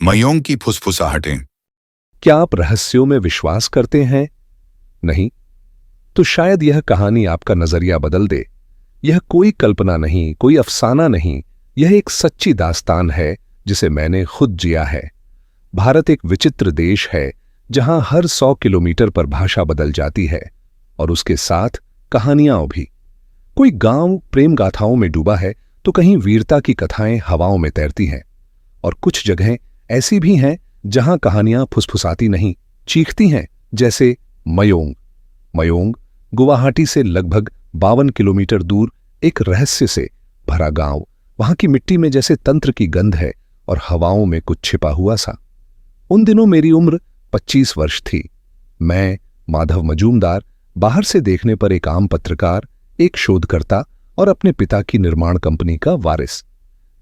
मयूंग की फुसफुसाहटें। क्या आप रहस्यों में विश्वास करते हैं? नहीं? तो शायद यह कहानी आपका नजरिया बदल दे। यह कोई कल्पना नहीं, कोई अफसाना नहीं, यह एक सच्ची दास्तान है जिसे मैंने खुद जिया है। भारत एक विचित्र देश है जहां हर 100 किलोमीटर पर भाषा बदल जाती है और उसके साथ कहानियां भी। कोई गांव प्रेम गाथाओं में डूबा है तो कहीं वीरता की कथाएं हवाओं में तैरती हैं, और कुछ जगहें ऐसी भी हैं जहां कहानियां फुसफुसाती नहीं, चीखती हैं, जैसे मयोंग। मयोंग गुवाहाटी से लगभग 52 किलोमीटर दूर एक रहस्य से भरा गांव। वहां की मिट्टी में जैसे तंत्र की गंध है और हवाओं में कुछ छिपा हुआ सा। उन दिनों मेरी उम्र 25 वर्ष थी। मैं, माधव मजूमदार, बाहर से देखने पर एक आम पत्रकार, एक शोधकर्ता और अपने पिता की निर्माण कंपनी का वारिस।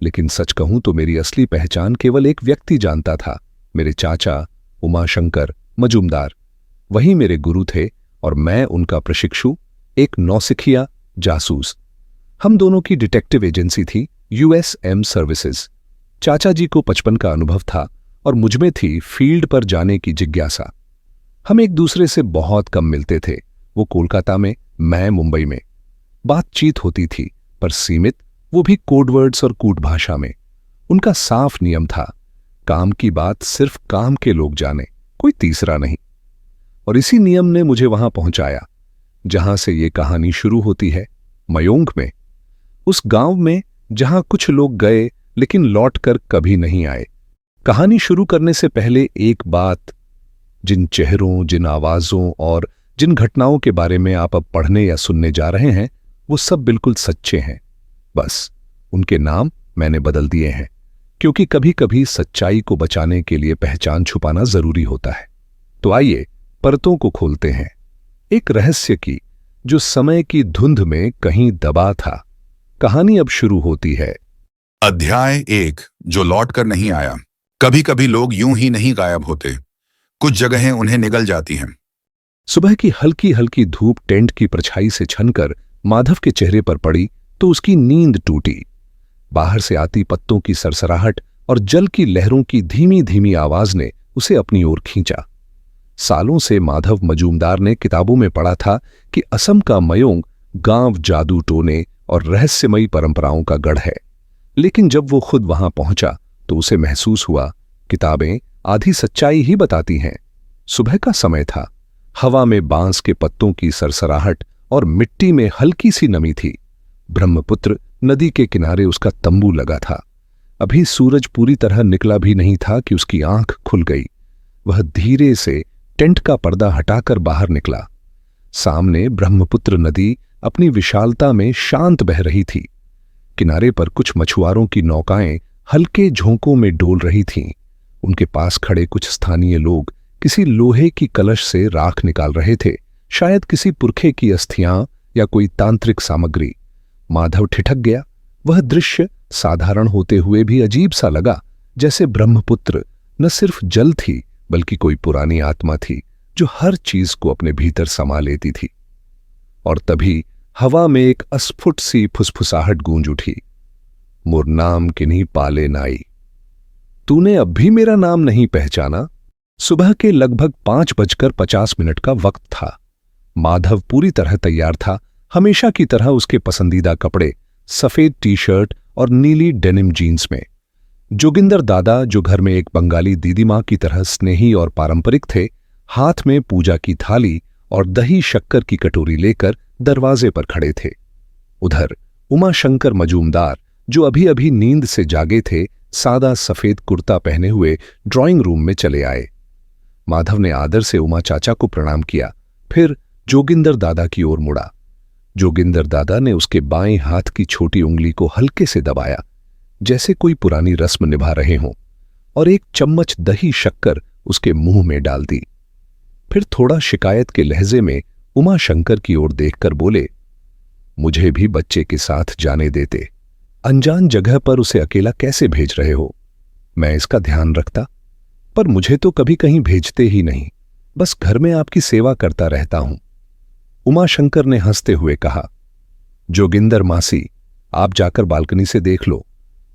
लेकिन सच कहूं तो मेरी असली पहचान केवल एक व्यक्ति जानता था, मेरे चाचा उमाशंकर मजूमदार। वही मेरे गुरु थे और मैं उनका प्रशिक्षु, एक नौसिखिया जासूस। हम दोनों की डिटेक्टिव एजेंसी थी यूएसएम सर्विसेज। चाचा जी को 55 का अनुभव था और मुझमें थी फील्ड पर जाने की जिज्ञासा। हम एक दूसरे से बहुत कम मिलते थे। वो कोलकाता में, मैं मुंबई में। बातचीत होती थी पर सीमित, वो भी कोडवर्ड्स और कूट भाषा में। उनका साफ नियम था, काम की बात सिर्फ काम के लोग जाने, कोई तीसरा नहीं। और इसी नियम ने मुझे वहां पहुंचाया जहां से ये कहानी शुरू होती है, मयोंग में। उस गांव में जहां कुछ लोग गए लेकिन लौटकर कभी नहीं आए। कहानी शुरू करने से पहले एक बात, जिन चेहरों, जिन आवाजों और जिन घटनाओं के बारे में आप अब पढ़ने या सुनने जा रहे हैं, वो सब बिल्कुल सच्चे हैं। बस उनके नाम मैंने बदल दिए हैं, क्योंकि कभी कभी सच्चाई को बचाने के लिए पहचान छुपाना जरूरी होता है। तो आइए परतों को खोलते हैं, एक रहस्य की जो समय की धुंध में कहीं दबा था। कहानी अब शुरू होती है। अध्याय 1, जो लौट कर नहीं आया। कभी कभी लोग यूं ही नहीं गायब होते, कुछ जगहें उन्हें निगल जाती हैं। सुबह की हल्की हल्की धूप टेंट की परछाई से छनकर माधव के चेहरे पर पड़ी तो उसकी नींद टूटी। बाहर से आती पत्तों की सरसराहट और जल की लहरों की धीमी धीमी आवाज ने उसे अपनी ओर खींचा। सालों से माधव मजूमदार ने किताबों में पढ़ा था कि असम का मयोंग गांव जादू टोने और रहस्यमयी परंपराओं का गढ़ है। लेकिन जब वो खुद वहां पहुंचा तो उसे महसूस हुआ, किताबें आधी सच्चाई ही बताती हैं। सुबह का समय था, हवा में बांस के पत्तों की सरसराहट और मिट्टी में हल्की सी नमी थी। ब्रह्मपुत्र नदी के किनारे उसका तंबू लगा था। अभी सूरज पूरी तरह निकला भी नहीं था कि उसकी आंख खुल गई। वह धीरे से टेंट का पर्दा हटाकर बाहर निकला। सामने ब्रह्मपुत्र नदी अपनी विशालता में शांत बह रही थी। किनारे पर कुछ मछुआरों की नौकाएं हल्के झोंकों में डोल रही थीं। उनके पास खड़े कुछ स्थानीय लोग किसी लोहे की कलश से राख निकाल रहे थे, शायद किसी पुरखे की अस्थियां या कोई तांत्रिक सामग्री। माधव ठिठक गया। वह दृश्य साधारण होते हुए भी अजीब सा लगा, जैसे ब्रह्मपुत्र न सिर्फ जल थी बल्कि कोई पुरानी आत्मा थी जो हर चीज को अपने भीतर समा लेती थी। और तभी हवा में एक अस्फुट सी फुसफुसाहट गूंज उठी। मोर नाम किन्हीं पाले नाई। तूने अब भी मेरा नाम नहीं पहचाना? सुबह के लगभग 5:50 का वक्त था। माधव पूरी तरह तैयार था, हमेशा की तरह उसके पसंदीदा कपड़े, सफेद टी शर्ट और नीली डेनिम जीन्स में। जोगिंदर दादा, जो घर में एक बंगाली दीदी मां की तरह स्नेही और पारंपरिक थे, हाथ में पूजा की थाली और दही शक्कर की कटोरी लेकर दरवाजे पर खड़े थे। उधर उमाशंकर मजूमदार, जो अभी अभी नींद से जागे थे, सादा सफेद कुर्ता पहने हुए ड्राइंग रूम में चले आए। माधव ने आदर से उमा चाचा को प्रणाम किया, फिर जोगिंदर दादा की ओर मुड़ा। जोगिंदर दादा ने उसके बाएं हाथ की छोटी उंगली को हल्के से दबाया, जैसे कोई पुरानी रस्म निभा रहे हों, और एक चम्मच दही शक्कर उसके मुंह में डाल दी। फिर थोड़ा शिकायत के लहजे में उमाशंकर की ओर देखकर बोले, मुझे भी बच्चे के साथ जाने देते। अनजान जगह पर उसे अकेला कैसे भेज रहे हो? मैं इसका ध्यान रखता, पर मुझे तो कभी कहीं भेजते ही नहीं। बस घर में आपकी सेवा करता रहता हूं। उमाशंकर ने हंसते हुए कहा, जोगिंदर मासी, आप जाकर बालकनी से देख लो।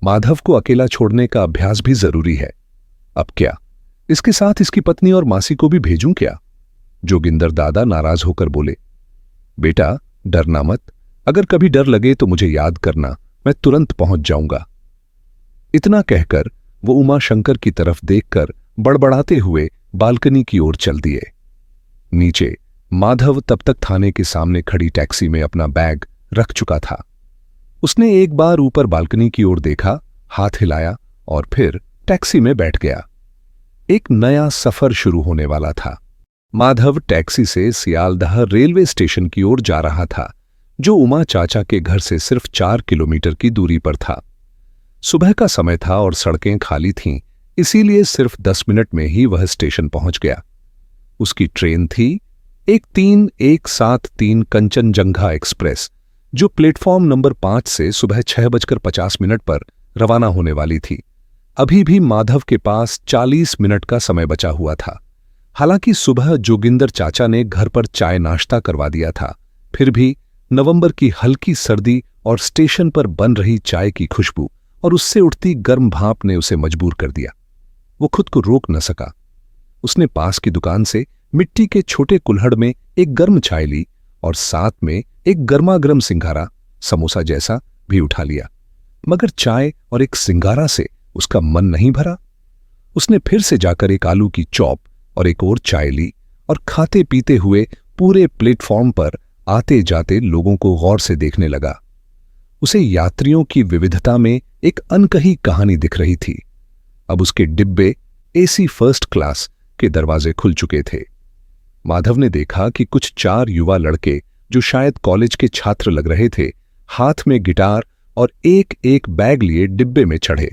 माधव को अकेला छोड़ने का अभ्यास भी जरूरी है। अब क्या? इसके साथ इसकी पत्नी और मासी को भी भेजूं क्या? जोगिंदर दादा नाराज होकर बोले, बेटा डरना मत, अगर कभी डर लगे तो मुझे याद करना, मैं तुरंत पहुंच जाऊंगा। इतना कहकर वो उमा शंकर की तरफ देखकर बड़बड़ाते हुए बालकनी की ओर चल दिए। नीचे माधव तब तक थाने के सामने खड़ी टैक्सी में अपना बैग रख चुका था। उसने एक बार ऊपर बालकनी की ओर देखा, हाथ हिलाया और फिर टैक्सी में बैठ गया। एक नया सफर शुरू होने वाला था। माधव टैक्सी से सियालदह रेलवे स्टेशन की ओर जा रहा था, जो उमा चाचा के घर से सिर्फ 4 किलोमीटर की दूरी पर था। सुबह का समय था और सड़कें खाली थीं, इसीलिए सिर्फ 10 मिनट में ही वह स्टेशन पहुंच गया। उसकी ट्रेन थी एक 3173 कंचनजंगा एक्सप्रेस, जो प्लेटफॉर्म नंबर 5 से सुबह 6:50 पर रवाना होने वाली थी। अभी भी माधव के पास 40 मिनट का समय बचा हुआ था। हालांकि सुबह जोगिंदर चाचा ने घर पर चाय नाश्ता करवा दिया था, फिर भी नवंबर की हल्की सर्दी और स्टेशन पर बन रही चाय की खुशबू और उससे उठती गर्म भाप ने उसे मजबूर कर दिया। वो खुद को रोक न सका। उसने पास की दुकान से मिट्टी के छोटे कुल्हड़ में एक गर्म चाय ली और साथ में एक गर्मागर्म सिंघारा, समोसा जैसा, भी उठा लिया। मगर चाय और एक सिंघारा से उसका मन नहीं भरा। उसने फिर से जाकर एक आलू की चॉप और एक और चाय ली और खाते पीते हुए पूरे प्लेटफॉर्म पर आते जाते लोगों को गौर से देखने लगा। उसे यात्रियों की विविधता में एक अनकही कहानी दिख रही थी। अब उसके डिब्बे एसी फर्स्ट क्लास के दरवाजे खुल चुके थे। माधव ने देखा कि कुछ 4 युवा लड़के, जो शायद कॉलेज के छात्र लग रहे थे, हाथ में गिटार और एक एक बैग लिए डिब्बे में चढ़े।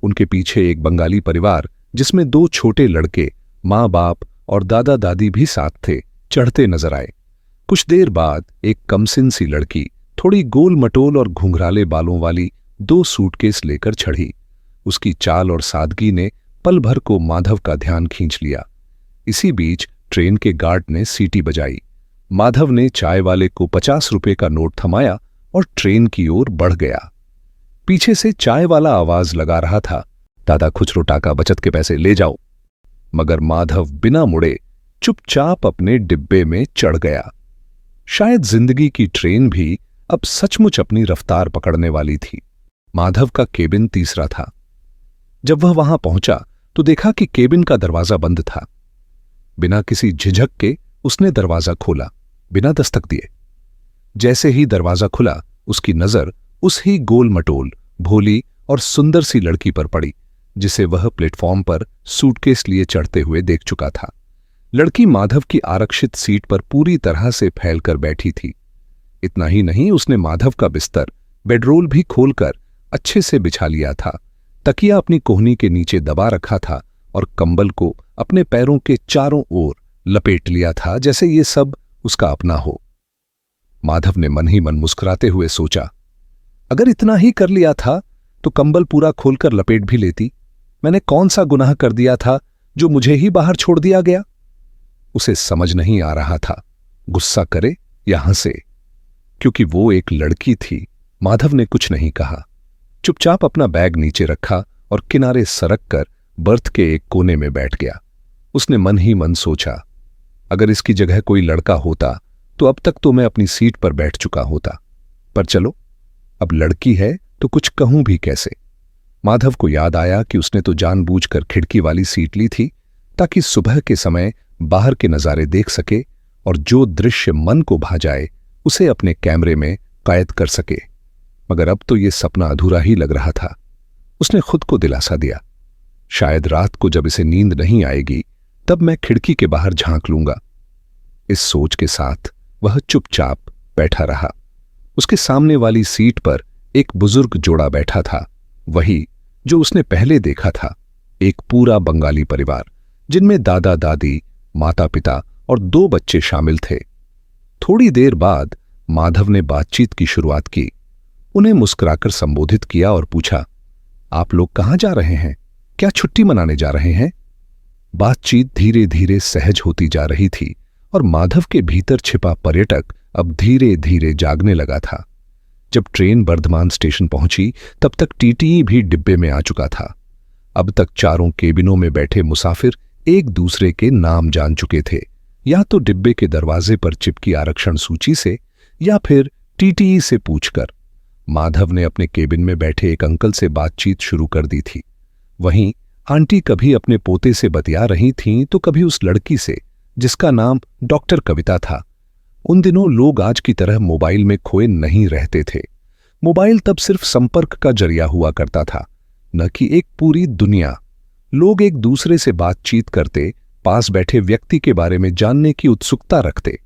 उनके पीछे एक बंगाली परिवार, जिसमें 2 छोटे लड़के, माँ बाप और दादा दादी भी साथ थे, चढ़ते नजर आए। कुछ देर बाद एक कमसिन सी लड़की, थोड़ी गोल मटोल और घुंघराले बालों वाली, 2 सूटकेस लेकर चढ़ी। उसकी चाल और सादगी ने पल भर को माधव का ध्यान खींच लिया। इसी बीच ट्रेन के गार्ड ने सीटी बजाई। माधव ने चाय वाले को 50 रुपए का नोट थमाया और ट्रेन की ओर बढ़ गया। पीछे से चाय वाला आवाज लगा रहा था, दादा खुचरो टाका बचत के पैसे ले जाओ। मगर माधव बिना मुड़े चुपचाप अपने डिब्बे में चढ़ गया। शायद जिंदगी की ट्रेन भी अब सचमुच अपनी रफ्तार पकड़ने वाली थी। माधव का केबिन तीसरा था। जब वह वहां पहुंचा तो देखा कि केबिन का दरवाजा बंद था। बिना किसी झिझक के उसने दरवाजा खोला, बिना दस्तक दिए। जैसे ही दरवाजा खुला, उसकी नजर उस ही गोल मटोल, भोली और सुंदर सी लड़की पर पड़ी, जिसे वह प्लेटफॉर्म पर सूटकेस लिए चढ़ते हुए देख चुका था। लड़की माधव की आरक्षित सीट पर पूरी तरह से फैलकर बैठी थी। इतना ही नहीं, उसने माधव का बिस्तर, बेडरोल भी खोलकर अच्छे से बिछा लिया था। तकिया अपनी कोहनी के नीचे दबा रखा था और कंबल को अपने पैरों के चारों ओर लपेट लिया था, जैसे ये सब उसका अपना हो। माधव ने मन ही मन मुस्कुराते हुए सोचा, अगर इतना ही कर लिया था तो कंबल पूरा खोलकर लपेट भी लेती। मैंने कौन सा गुनाह कर दिया था जो मुझे ही बाहर छोड़ दिया गया? उसे समझ नहीं आ रहा था गुस्सा करे या हंसे। क्योंकि वो एक लड़की थी, माधव ने कुछ नहीं कहा। चुपचाप अपना बैग नीचे रखा और किनारे सरक कर बर्थ के एक कोने में बैठ गया। उसने मन ही मन सोचा, अगर इसकी जगह कोई लड़का होता तो अब तक तो मैं अपनी सीट पर बैठ चुका होता। पर चलो, अब लड़की है तो कुछ कहूं भी कैसे। माधव को याद आया कि उसने तो जानबूझकर खिड़की वाली सीट ली थी ताकि सुबह के समय बाहर के नजारे देख सके और जो दृश्य मन को भा जाए उसे अपने कैमरे में कैद कर सके। मगर अब तो ये सपना अधूरा ही लग रहा था। उसने खुद को दिलासा दिया, शायद रात को जब इसे नींद नहीं आएगी तब मैं खिड़की के बाहर झांक लूंगा। इस सोच के साथ वह चुपचाप बैठा रहा। उसके सामने वाली सीट पर एक बुजुर्ग जोड़ा बैठा था, वही जो उसने पहले देखा था। एक पूरा बंगाली परिवार, जिनमें दादा दादी, माता पिता और 2 बच्चे शामिल थे। थोड़ी देर बाद माधव ने बातचीत की शुरुआत की। उन्हें मुस्कुराकर संबोधित किया और पूछा, आप लोग कहां जा रहे हैं? क्या छुट्टी मनाने जा रहे हैं? बातचीत धीरे धीरे सहज होती जा रही थी और माधव के भीतर छिपा पर्यटक अब धीरे धीरे जागने लगा था। जब ट्रेन बर्धमान स्टेशन पहुंची तब तक टीटीई भी डिब्बे में आ चुका था। अब तक चारों केबिनों में बैठे मुसाफिर एक दूसरे के नाम जान चुके थे, या तो डिब्बे के दरवाजे पर चिपकी आरक्षण सूची से या फिर टीटीई से पूछकर। माधव ने अपने केबिन में बैठे एक अंकल से बातचीत शुरू कर दी थी। वहीं आंटी कभी अपने पोते से बतिया रही थीं तो कभी उस लड़की से जिसका नाम डॉक्टर कविता था। उन दिनों लोग आज की तरह मोबाइल में खोए नहीं रहते थे। मोबाइल तब सिर्फ संपर्क का जरिया हुआ करता था, न कि एक पूरी दुनिया। लोग एक दूसरे से बातचीत करते, पास बैठे व्यक्ति के बारे में जानने की उत्सुकता रखते।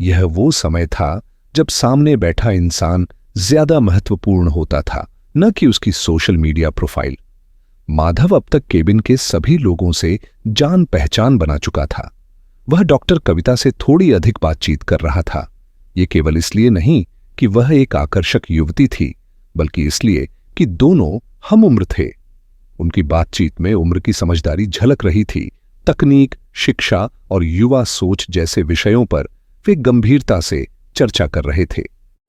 यह वो समय था जब सामने बैठा इंसान ज्यादा महत्वपूर्ण होता था, न कि उसकी सोशल मीडिया प्रोफाइल। माधव अब तक केबिन के सभी लोगों से जान पहचान बना चुका था। वह डॉक्टर कविता से थोड़ी अधिक बातचीत कर रहा था। ये केवल इसलिए नहीं कि वह एक आकर्षक युवती थी, बल्कि इसलिए कि दोनों हम उम्र थे। उनकी बातचीत में उम्र की समझदारी झलक रही थी। तकनीक, शिक्षा और युवा सोच जैसे विषयों पर वे गंभीरता से चर्चा कर रहे थे।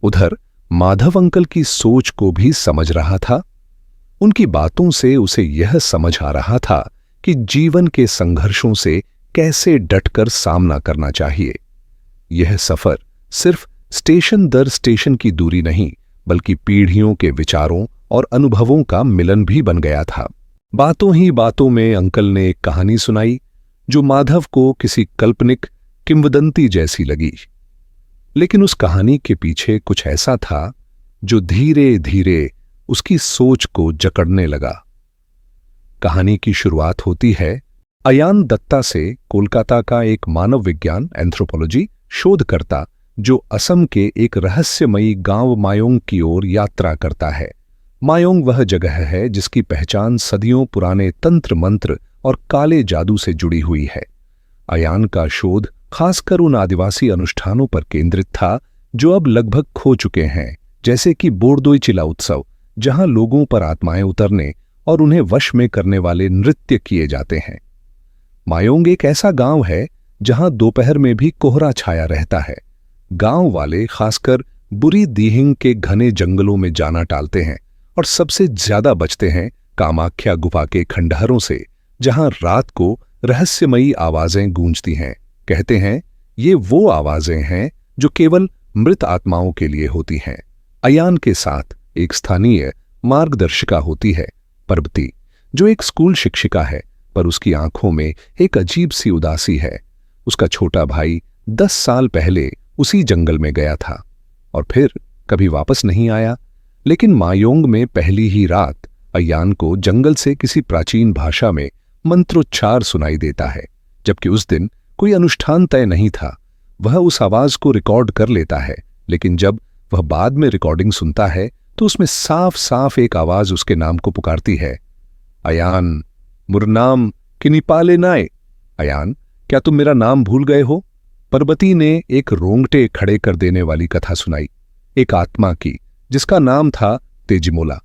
उधर माधव अंकल की सोच को भी समझ रहा था। उनकी बातों से उसे यह समझ आ रहा था कि जीवन के संघर्षों से कैसे डटकर सामना करना चाहिए। यह सफर सिर्फ स्टेशन दर स्टेशन की दूरी नहीं, बल्कि पीढ़ियों के विचारों और अनुभवों का मिलन भी बन गया था। बातों ही बातों में अंकल ने एक कहानी सुनाई जो माधव को किसी काल्पनिक किंवदंती जैसी लगी। लेकिन उस कहानी के पीछे कुछ ऐसा था जो धीरे धीरे उसकी सोच को जकड़ने लगा। कहानी की शुरुआत होती है अयान दत्ता से, कोलकाता का एक मानव विज्ञान एंथ्रोपोलॉजी शोधकर्ता जो असम के एक रहस्यमयी गांव मायोंग की ओर यात्रा करता है। मायोंग वह जगह है जिसकी पहचान सदियों पुराने तंत्र मंत्र और काले जादू से जुड़ी हुई है। अयान का शोध खासकर उन आदिवासी अनुष्ठानों पर केंद्रित था जो अब लगभग खो चुके हैं, जैसे कि बोरदोई चिला उत्सव, जहां लोगों पर आत्माएं उतरने और उन्हें वश में करने वाले नृत्य किए जाते हैं। मायोंग एक ऐसा गांव है जहां दोपहर में भी कोहरा छाया रहता है। गांव वाले खासकर बुरी दीहिंग के घने जंगलों में जाना टालते हैं और सबसे ज्यादा बचते हैं कामाख्या गुफा के खंडहरों से, जहां रात को रहस्यमयी आवाजें गूंजती हैं। कहते हैं ये वो आवाजें हैं जो केवल मृत आत्माओं के लिए होती हैं। अयान के साथ एक स्थानीय मार्गदर्शिका होती है, पर्वती, जो एक स्कूल शिक्षिका है, पर उसकी आंखों में एक अजीब सी उदासी है। उसका छोटा भाई 10 साल पहले उसी जंगल में गया था और फिर कभी वापस नहीं आया। लेकिन मायोंग में पहली ही रात अयान को जंगल से किसी प्राचीन भाषा में मंत्रोच्चार सुनाई देता है। जबकि उस दिन कोई अनुष्ठान तय नहीं था। वह उस आवाज को रिकॉर्ड कर लेता है, लेकिन जब वह बाद में रिकॉर्डिंग सुनता है तो उसमें साफ साफ एक आवाज उसके नाम को पुकारती है, अयान, मुरनाम किनिपाले नाय। अयान, क्या तुम मेरा नाम भूल गए हो? पर्वती ने एक रोंगटे खड़े कर देने वाली कथा सुनाई, एक आत्मा की जिसका नाम था तेजिमोला।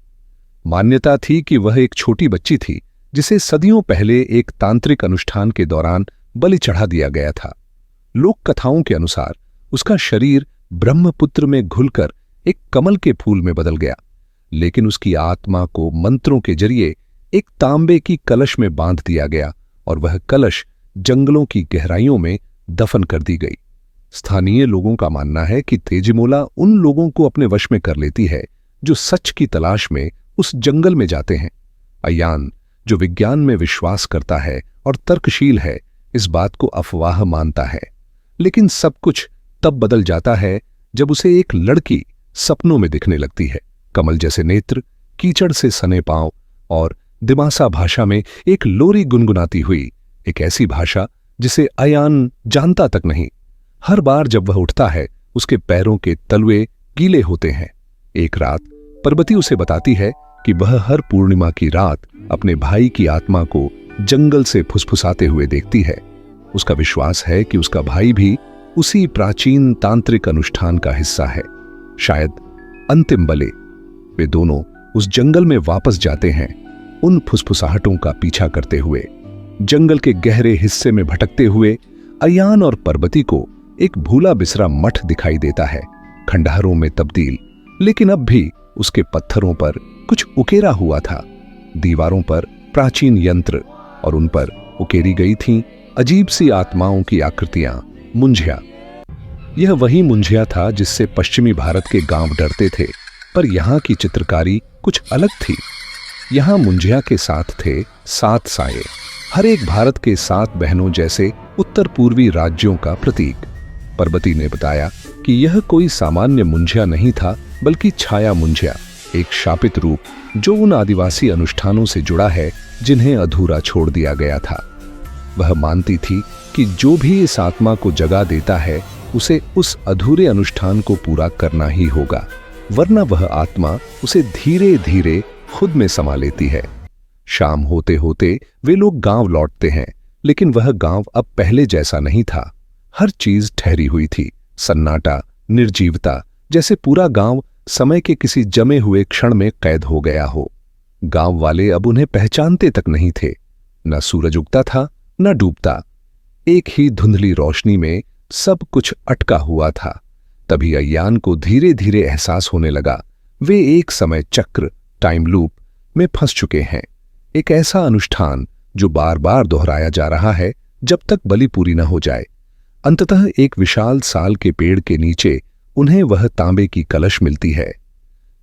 मान्यता थी कि वह एक छोटी बच्ची थी जिसे सदियों पहले एक तांत्रिक अनुष्ठान के दौरान बलि चढ़ा दिया गया था। लोक कथाओं के अनुसार उसका शरीर ब्रह्मपुत्र में घुलकर एक कमल के फूल में बदल गया, लेकिन उसकी आत्मा को मंत्रों के जरिए एक तांबे की कलश में बांध दिया गया और वह कलश जंगलों की गहराइयों में दफन कर दी गई। स्थानीय लोगों का मानना है कि तेजिमोला उन लोगों को अपने वश में कर लेती है जो सच की तलाश में उस जंगल में जाते हैं। अयान, जो विज्ञान में विश्वास करता है और तर्कशील है, इस बात को अफवाह मानता है। लेकिन सब कुछ तब बदल जाता है जब उसे एक लड़की सपनों में दिखने लगती है। कमल जैसे नेत्र, कीचड़ से सने पांव और दिमासा भाषा में एक लोरी गुनगुनाती हुई, एक ऐसी भाषा जिसे अयान जानता तक नहीं। हर बार जब वह उठता है उसके पैरों के तलवे गीले होते हैं। एक रात पर्वती उसे बताती है कि वह हर पूर्णिमा की रात अपने भाई की आत्मा को जंगल से फुसफुसाते हुए देखती है। उसका विश्वास है कि उसका भाई भी उसी प्राचीन तांत्रिक अनुष्ठान का हिस्सा है, शायद अंतिम बलि। वे दोनों उस जंगल में वापस जाते हैं, उन फुसफुसाहटों का पीछा करते हुए। जंगल के गहरे हिस्से में भटकते हुए अयान और पर्वती को एक भूला बिसरा मठ दिखाई देता है, खंडहरों में तब्दील, लेकिन अब भी उसके पत्थरों पर कुछ उकेरा हुआ था। दीवारों पर प्राचीन यंत्र और उन पर उकेरी गई थीं अजीब सी आत्माओं की आकृतियां, मुंजिया। यह वही मुंजिया था जिससे पश्चिमी भारत के गांव डरते थे, पर यहां की चित्रकारी कुछ अलग थी। यहां मुंजिया के साथ थे 7 साये, हर एक भारत के 7 बहनों जैसे उत्तर पूर्वी राज्यों का प्रतीक। परबती ने बताया कि यह कोई सामान्य मुंजिया नहीं था, बल्कि छाया मुंजिया, एक शापित रूप जो उन आदिवासी अनुष्ठानों से जुड़ा है जिन्हें अधूरा छोड़ दिया गया था। वह मानती थी कि जो भी इस आत्मा को जगा देता है उसे उस अधूरे अनुष्ठान को पूरा करना ही होगा, वरना वह आत्मा उसे धीरे धीरे खुद में समा लेती है। शाम होते होते वे लोग गांव लौटते हैं, लेकिन वह गांव अब पहले जैसा नहीं था। हर चीज ठहरी हुई थी, सन्नाटा, निर्जीवता, जैसे पूरा गांव समय के किसी जमे हुए क्षण में कैद हो गया हो। गांव वाले अब उन्हें पहचानते तक नहीं थे। न सूरज उगता था न डूबता, एक ही धुंधली रोशनी में सब कुछ अटका हुआ था। तभी अय्यान को धीरे धीरे एहसास होने लगा, वे एक समय चक्र, टाइम लूप में फंस चुके हैं। एक ऐसा अनुष्ठान जो बार बार दोहराया जा रहा है जब तक बलि पूरी न हो जाए। अंततः एक विशाल साल के पेड़ के नीचे उन्हें वह तांबे की कलश मिलती है।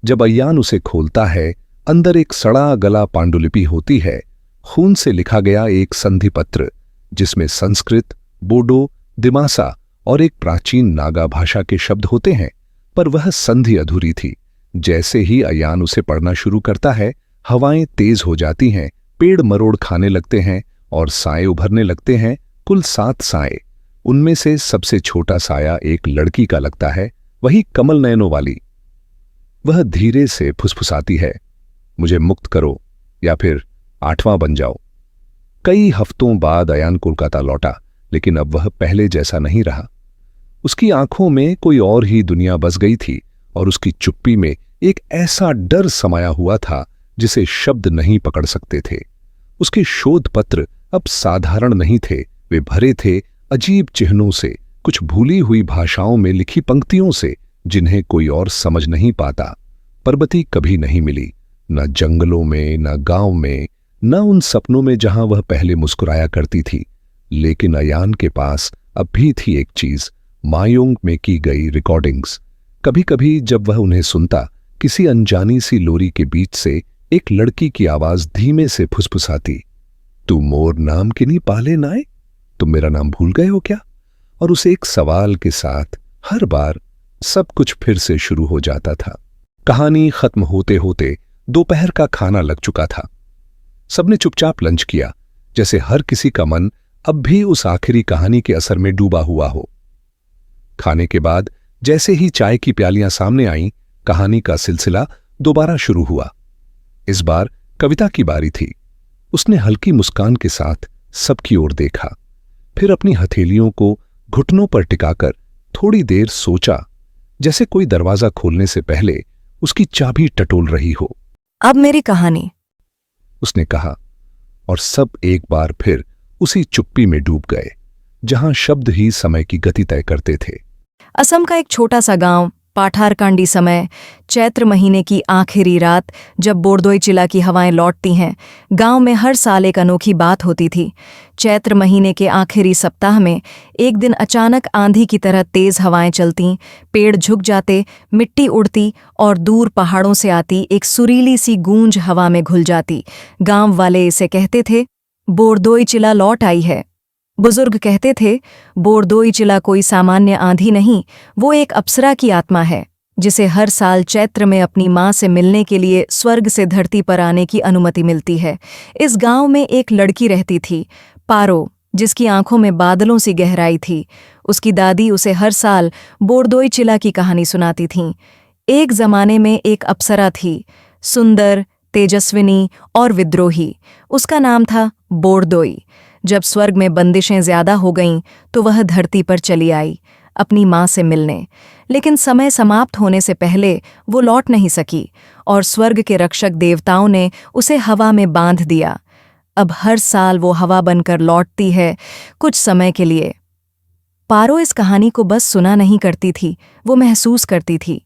जब अय्यान उसे खोलता है, अंदर एक सड़ा गला पांडुलिपि होती है, खून से लिखा गया एक संधि पत्र, जिसमें संस्कृत, बोडो, दिमासा और एक प्राचीन नागा भाषा के शब्द होते हैं, पर वह संधि अधूरी थी। जैसे ही अय्यान उसे पढ़ना शुरू करता है, हवाएं तेज हो जाती हैं, पेड़ मरोड़ खाने लगते हैं और साए उभरने लगते हैं। कुल 7 साए। उनमें से सबसे छोटा साया एक लड़की का लगता है, वही कमल नयनों वाली। वह धीरे से फुसफुसाती है, मुझे मुक्त करो या फिर 8वां बन जाओ। कई हफ्तों बाद अय्यान कोलकाता लौटा, लेकिन अब वह पहले जैसा नहीं रहा। उसकी आंखों में कोई और ही दुनिया बस गई थी और उसकी चुप्पी में एक ऐसा डर समाया हुआ था जिसे शब्द नहीं पकड़ सकते थे। उसके शोध पत्र अब साधारण नहीं थे, वे भरे थे अजीब चिन्हों से, कुछ भूली हुई भाषाओं में लिखी पंक्तियों से जिन्हें कोई और समझ नहीं पाता। परबती कभी नहीं मिली, न जंगलों में, न गांव में, न उन सपनों में जहां वह पहले मुस्कुराया करती थी। लेकिन अय्यान के पास अब भी थी एक चीज, मायोंग में की गई रिकॉर्डिंग्स। कभी कभी जब वह उन्हें सुनता, किसी अनजानी सी लोरी के बीच से एक लड़की की आवाज धीमे से फुसफुसाती, तू मोर नाम किनी पाले नाए, तुम मेरा नाम भूल गए हो क्या? और उसे एक सवाल के साथ हर बार सब कुछ फिर से शुरू हो जाता था। कहानी खत्म होते होते दोपहर का खाना लग चुका था। सबने चुपचाप लंच किया, जैसे हर किसी का मन अब भी उस आखिरी कहानी के असर में डूबा हुआ हो। खाने के बाद जैसे ही चाय की प्यालियां सामने आईं, कहानी का सिलसिला दोबारा शुरू हुआ। इस बार कविता की बारी थी। उसने हल्की मुस्कान के साथ सबकी ओर देखा, फिर अपनी हथेलियों को घुटनों पर टिकाकर थोड़ी देर सोचा, जैसे कोई दरवाजा खोलने से पहले उसकी चाबी टटोल रही हो। अब मेरी कहानी, उसने कहा, और सब एक बार फिर उसी चुप्पी में डूब गए जहां शब्द ही समय की गति तय करते थे। असम का एक छोटा सा गांव, पाठारकांडी समय, चैत्र महीने की आखिरी रात, जब बोरदोई चिला की हवाएं लौटती हैं। गांव में हर साल एक अनोखी बात होती थी। चैत्र महीने के आखिरी सप्ताह में एक दिन अचानक आंधी की तरह तेज हवाएं चलतीं, पेड़ झुक जाते, मिट्टी उड़ती और दूर पहाड़ों से आती एक सुरीली सी गूंज हवा में घुल जाती। गांव वाले इसे कहते थे, बोरदोई चिला लौट आई है। बुजुर्ग कहते थे, बोरदोई चिला कोई सामान्य आंधी नहीं, वो एक अप्सरा की आत्मा है, जिसे हर साल चैत्र में अपनी माँ से मिलने के लिए स्वर्ग से धरती पर आने की अनुमति मिलती है। इस गांव में एक लड़की रहती थी, पारो, जिसकी आंखों में बादलों सी गहराई थी। उसकी दादी उसे हर साल बोरदोई चिला की कहानी सुनाती थीं। एक जमाने में एक अप्सरा थी, सुंदर, तेजस्विनी और विद्रोही। उसका नाम था बोरदोई। जब स्वर्ग में बंदिशें ज्यादा हो गईं तो वह धरती पर चली आई अपनी माँ से मिलने, लेकिन समय समाप्त होने से पहले वो लौट नहीं सकी और स्वर्ग के रक्षक देवताओं ने उसे हवा में बांध दिया। अब हर साल वो हवा बनकर लौटती है, कुछ समय के लिए। पारो इस कहानी को बस सुना नहीं करती थी, वो महसूस करती थी।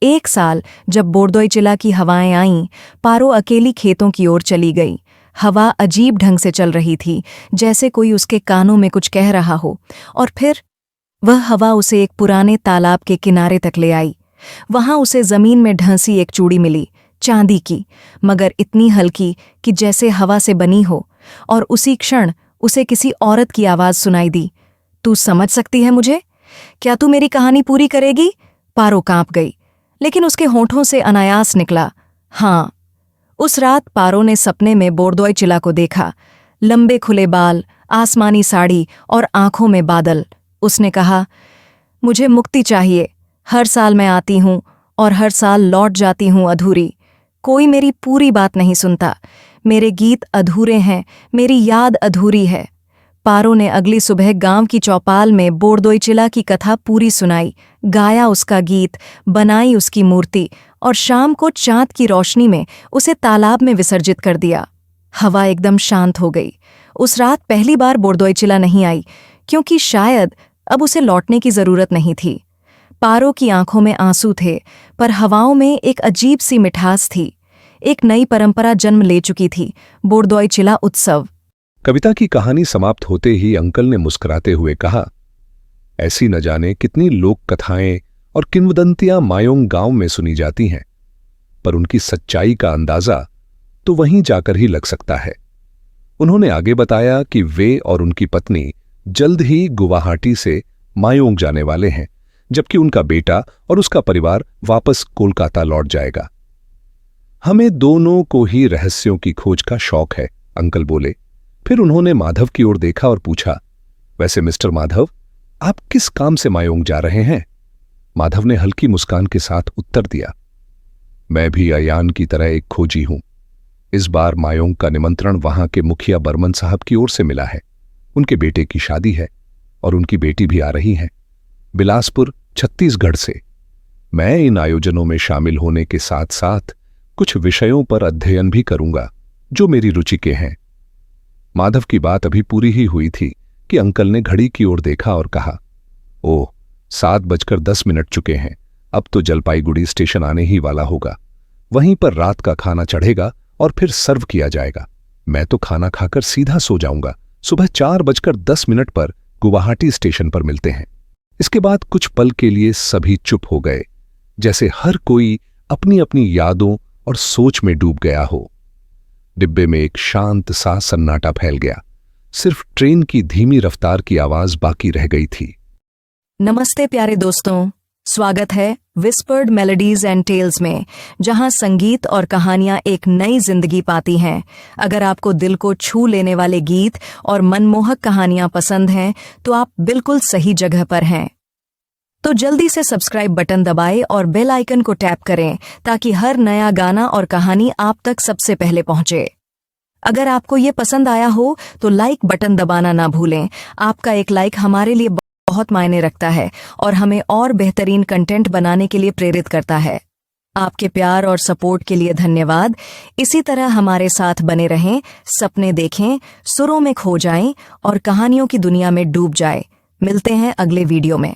एक साल जब बोरदोई चिला की हवाएं आईं, पारो अकेली खेतों की ओर चली गई। हवा अजीब ढंग से चल रही थी, जैसे कोई उसके कानों में कुछ कह रहा हो। और फिर वह हवा उसे एक पुराने तालाब के किनारे तक ले आई। वहां उसे जमीन में ढंसी एक चूड़ी मिली, चांदी की, मगर इतनी हल्की कि जैसे हवा से बनी हो। और उसी क्षण उसे किसी औरत की आवाज सुनाई दी। तू समझ सकती है मुझे? क्या तू मेरी कहानी पूरी करेगी? पारो कांप गई, लेकिन उसके होठों से अनायास निकला, हाँ। उस रात पारो ने सपने में बोरदोई चिला को देखा। लंबे खुले बाल, आसमानी साड़ी और आंखों में बादल। उसने कहा, मुझे मुक्ति चाहिए। हर साल मैं आती हूं और हर साल लौट जाती हूं अधूरी। कोई मेरी पूरी बात नहीं सुनता। मेरे गीत अधूरे हैं, मेरी याद अधूरी है। पारो ने अगली सुबह गांव की चौपाल में बोरदोई चिला की कथा पूरी सुनाई, गाया उसका गीत, बनाई उसकी मूर्ति और शाम को चांद की रोशनी में उसे तालाब में विसर्जित कर दिया। हवा एकदम शांत हो गई। उस रात पहली बार बोरदोई चिला नहीं आई, क्योंकि शायद अब उसे लौटने की जरूरत नहीं थी। पारो की आंखों में आंसू थे, पर हवाओं में एक अजीब सी मिठास थी। एक नई परंपरा जन्म ले चुकी थी, बोरदोई चिला उत्सव। कविता की कहानी समाप्त होते ही अंकल ने मुस्कुराते हुए कहा, ऐसी न जाने कितनी लोक कथाएं और किंवदंतियां मायोंग गांव में सुनी जाती हैं, पर उनकी सच्चाई का अंदाजा तो वहीं जाकर ही लग सकता है। उन्होंने आगे बताया कि वे और उनकी पत्नी जल्द ही गुवाहाटी से मायोंग जाने वाले हैं, जबकि उनका बेटा और उसका परिवार वापस कोलकाता लौट जाएगा। हमें दोनों को ही रहस्यों की खोज का शौक है, अंकल बोले। फिर उन्होंने माधव की ओर देखा और पूछा, वैसे मिस्टर माधव, आप किस काम से मायोंग जा रहे हैं? माधव ने हल्की मुस्कान के साथ उत्तर दिया, मैं भी अयान की तरह एक खोजी हूं। इस बार मायोंग का निमंत्रण वहां के मुखिया बर्मन साहब की ओर से मिला है। उनके बेटे की शादी है और उनकी बेटी भी आ रही है, बिलासपुर, छत्तीसगढ़ से। मैं इन आयोजनों में शामिल होने के साथ साथ कुछ विषयों पर अध्ययन भी करूंगा जो मेरी रुचि के हैं। माधव की बात अभी पूरी ही हुई थी कि अंकल ने घड़ी की ओर देखा और कहा, ओह, 7:10 चुके हैं। अब तो जलपाईगुड़ी स्टेशन आने ही वाला होगा। वहीं पर रात का खाना चढ़ेगा और फिर सर्व किया जाएगा। मैं तो खाना खाकर सीधा सो जाऊंगा। सुबह 4:10 पर गुवाहाटी स्टेशन पर मिलते हैं। इसके बाद कुछ पल के लिए सभी चुप हो गए, जैसे हर कोई अपनी अपनी यादों और सोच में डूब गया हो। डिब्बे में एक शांत सा सन्नाटा फैल गया। सिर्फ ट्रेन की धीमी रफ्तार की आवाज बाकी रह गई थी। नमस्ते प्यारे दोस्तों, स्वागत है विस्पर्ड मेलोडीज एंड टेल्स में, जहां संगीत और कहानियां एक नई जिंदगी पाती हैं। अगर आपको दिल को छू लेने वाले गीत और मनमोहक कहानियां पसंद हैं, तो आप बिल्कुल सही जगह पर हैं। तो जल्दी से सब्सक्राइब बटन दबाएं और बेल आइकन को टैप करें, ताकि हर नया गाना और कहानी आप तक सबसे पहले पहुंचे। अगर आपको ये पसंद आया हो तो लाइक बटन दबाना ना भूलें। आपका एक लाइक हमारे लिए बहुत मायने रखता है और हमें और बेहतरीन कंटेंट बनाने के लिए प्रेरित करता है। आपके प्यार और सपोर्ट के लिए धन्यवाद। इसी तरह हमारे साथ बने रहें, सपने देखें, सुरों में खो जाएं और कहानियों की दुनिया में डूब जाएं। मिलते हैं अगले वीडियो में।